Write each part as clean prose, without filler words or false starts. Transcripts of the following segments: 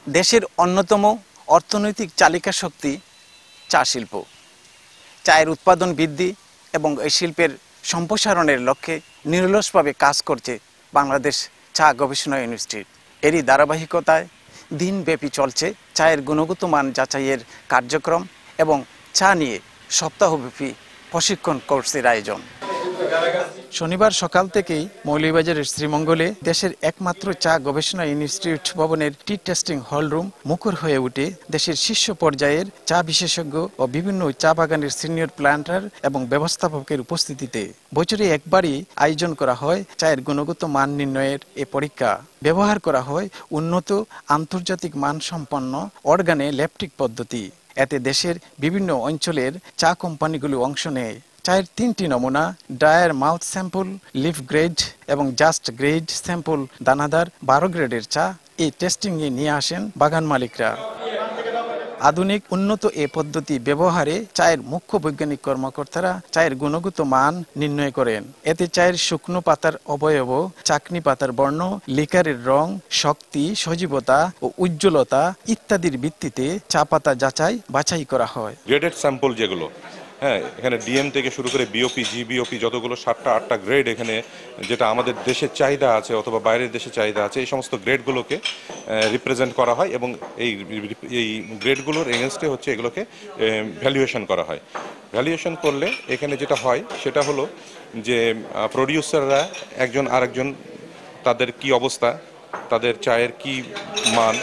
দেশের অন্যতম অর্থনৈতিক চালিকা শক্তি চা শিল্প। চায়ের উৎপাদন বৃদ্ধি এবং এই শিল্পের সম্প্রসারণের লক্ষ্যে নিরলসভাবে কাজ করছে বাংলাদেশ চা গবেষণা ইনস্টিটিউট। এরই ধারাবাহিকতায় দিনব্যাপী চলছে চায়ের গুণগত মান যাচাইয়ের কার্যক্রম এবং চা নিয়ে সপ্তাহব্যাপী প্রশিক্ষণ কোর্সের আয়োজন। শনিবার সকাল থেকেই মৌলভীবাজারের শ্রীমঙ্গলে দেশের একমাত্র চা গবেষণা ইনস্টিটিউট ভবনের টি টেস্টিং হলরুম মুখর হয়ে ওঠে দেশের শীর্ষ পর্যায়ের চা বিশেষজ্ঞ ও বিভিন্ন চা বাগানের সিনিয়র প্ল্যান্টার এবং ব্যবস্থাপকের উপস্থিতিতে। বছরে একবারই আয়োজন করা হয় চায়ের গুণগত মান নির্ণয়ের এ পরীক্ষা। ব্যবহার করা হয় উন্নত আন্তর্জাতিক মানসম্পন্ন অর্গানে ল্যাপটিক পদ্ধতি। এতে দেশের বিভিন্ন অঞ্চলের চা কোম্পানিগুলো অংশ নেয়। চায়ের 3টি নমুনা dryer mouth sample, leaf grade এবং জাস্ট গ্রেড স্যাম্পল দানাদার 12 গ্রেডের চা এই টেস্টিংয়ে নিয়ে আসেন বাগান মালিকরা। আধুনিক উন্নত এ পদ্ধতি ব্যবহারে চায়ের মুখ্য বৈজ্ঞানিক কর্মকর্তারা চায়ের গুণগত মান নির্ণয় করেন। এতে চায়ের শুকনো পাতার অবয়ব, চাকনি পাতার বর্ণ, লিকারের রং, শক্তি, সজীবতা ও উজ্জ্বলতা ইত্যাদির ভিত্তিতে চা পাতা বাছাই করা হয়। গ্রেডেড স্যাম্পল যেগুলো, এখানে ডিএম থেকে শুরু করে বিওপি, জিবিওপি যতগুলো 7টা 8টা গ্রেড এখানে যেটা আমাদের দেশের চাহিদা আছে অথবা বাইরের দেশের চাহিদা আছে, এই সমস্ত গ্রেডগুলোকে রিপ্রেজেন্ট করা হয় এবং এই গ্রেডগুলোর এগেনস্টে হচ্ছে এগুলোকে ভ্যালুয়েশন করা হয়। ভ্যালুয়েশন করলে এখানে যেটা হয় সেটা হলো যে প্রডিউসাররা একজন আরেকজন তাদের কি অবস্থা, তাদের চায়ের কি মান,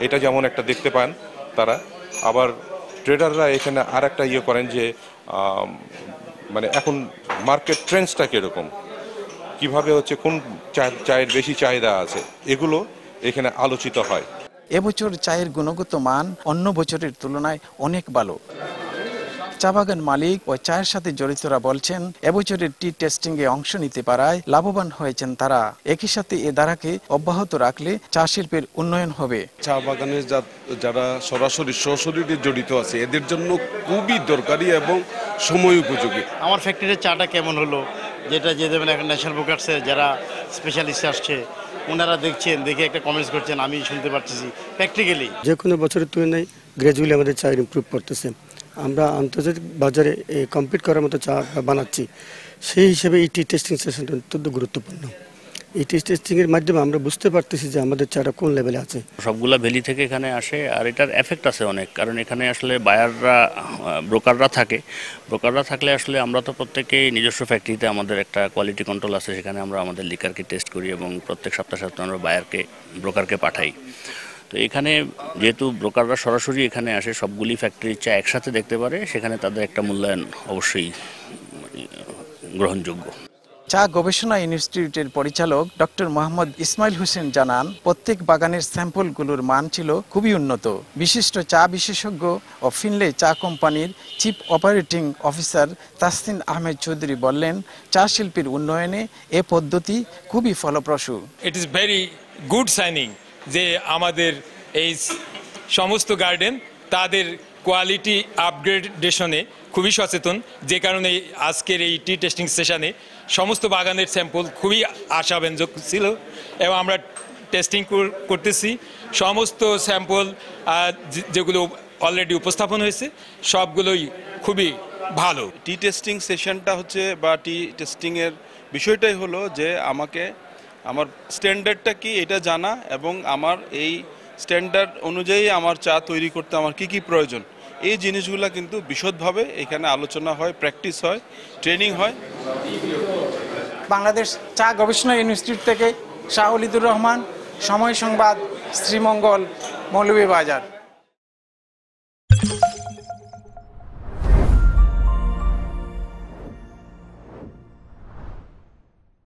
এটা যেমন একটা দেখতে পান তারা। আবার ট্রেডাররা এখানে আর একটা করেন যে মানে এখন মার্কেট ট্রেন্ডসটা কীরকম, কীভাবে হচ্ছে কোন চায়ের বেশি চাহিদা আছে, এগুলো এখানে আলোচিত হয়। এবছর চায়ের গুণগত মান অন্য বছরের তুলনায় অনেক ভালো। চা বাগান মালিক ও চায়ের সাথে জড়িতরা বলছেন এবছরের টি টেস্টিংয়ে অংশ নিতে পারায় লাভবান হয়েছেন তারা। একই সাথে এ ধারাকে অব্যাহত রাখলে চা শিল্পের উন্নয়ন হবে। চা বাগানের যারা সরাসরি সশরীরে জড়িত আছে এদের জন্য খুবই দরকারি এবং সময় উপযোগী। আমার ফ্যাক্টরির চাটা কেমন হলো, যেটা যে দেবেন এখন ন্যাশনাল ব্রোকার্সে যারা স্পেশালিস্ট আসছে ওনারা দেখছেন, দেখে একটা কমেন্টস করছেন, আমি শুনতে পারতেছি প্র্যাকটিক্যালি। যে কোনো বছরের তুলনায় গ্র্যাজুয়ালি আমাদের চা ইমপ্রুভ করতেছে। আমরা আন্তর্জাতিক বাজারে কম্পিট করার মতো চা বানাচ্ছি। সেই হিসেবে এই টি টেস্টিং সেশনটা অত্যন্ত গুরুত্বপূর্ণ। এই টি টেস্টিংয়ের মাধ্যমে আমরা বুঝতে পারতেছি যে আমাদের চাটা কোন লেভেলে আছে। সবগুলা ভ্যালি থেকে এখানে আসে, আর এটার এফেক্ট আছে অনেক, কারণ এখানে আসলে বায়াররা, ব্রোকাররা থাকলে আসলে আমরা তো প্রত্যেকেই নিজস্ব ফ্যাক্টরিতে আমাদের একটা কোয়ালিটি কন্ট্রোল আছে, সেখানে আমরা আমাদের লিকারকে টেস্ট করি এবং প্রত্যেক সপ্তাহে আমরা ব্রোকারকে পাঠাই। তো এখানে যেহেতু ব্রোকাররা সরাসরি এখানে আসে, সবগুলি ফ্যাক্টরির চা একসাথে দেখতে পারে, সেখানে তাদের একটা মূল্যায়ন অবশ্যই গ্রহণযোগ্য। চা গবেষণা ইনস্টিটিউটের পরিচালক ডক্টর মোহাম্মদ ইসমাইল হোসেন জানান, প্রত্যেক বাগানের স্যাম্পলগুলোর মান ছিল খুবই উন্নত। বিশিষ্ট চা বিশেষজ্ঞ ও ফিনলে চা কোম্পানির chief operating officer Tasnin Ahmed Chowdhury বললেন, চা শিল্পের উন্নয়নে এ পদ্ধতি খুবই ফলপ্রসূ। It is very good signing যে আমাদের এই সমস্ত গার্ডেন তাদের কোয়ালিটি আপগ্রেডেশনে খুবই সচেতন, যে কারণে আজকের এই টি টেস্টিং সেশনে সমস্ত বাগানের স্যাম্পল খুবই আশাব্যঞ্জক ছিল এবং আমরা টেস্টিং করতেছি। সমস্ত স্যাম্পল যেগুলো অলরেডি উপস্থাপন হয়েছে সবগুলোই খুবই ভালো। টি টেস্টিং সেশনটা হচ্ছে বা টি টেস্টিংয়ের বিষয়টাই হলো যে আমাকে আমার স্ট্যান্ডার্ডটা কি এটা জানা এবং আমার এই স্ট্যান্ডার্ড অনুযায়ী আমার চা তৈরি করতে আমার কি কি প্রয়োজন, এই জিনিসগুলো কিন্তু বিশদভাবে এখানে আলোচনা হয়, প্র্যাকটিস হয়, ট্রেনিং হয়। বাংলাদেশ চা গবেষণা ইনস্টিটিউট থেকে শাহ ওলিদুর রহমান, সময় সংবাদ, শ্রীমঙ্গল, মৌলভীবাজার।